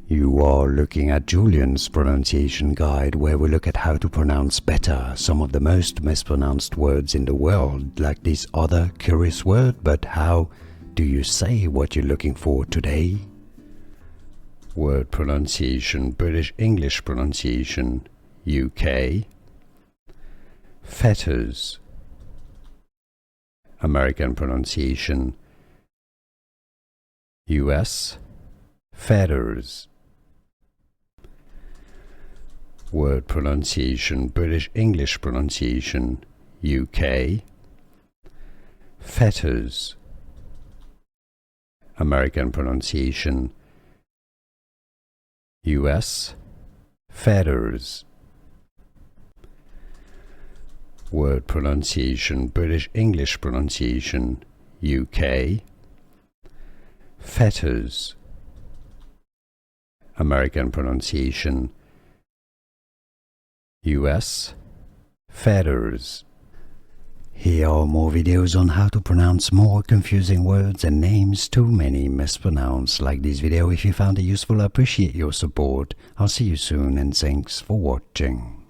You are looking at Julian's pronunciation guide, where we look at how to pronounce better some of the most mispronounced words in the world, like this other curious word. But how do you say what you're looking for today? Word pronunciation: British English pronunciation, UK. Fetters. American pronunciation, US. Fetters. Word pronunciation: British English pronunciation, UK. Fetters. American pronunciation, US. Fetters. Word pronunciation: British English pronunciation, UK. Fetters. American pronunciation, US. Fetters. Here are more videos on how to pronounce more confusing words and names too many mispronounced. Like this video if you found it useful. I appreciate your support. I'll see you soon and thanks for watching.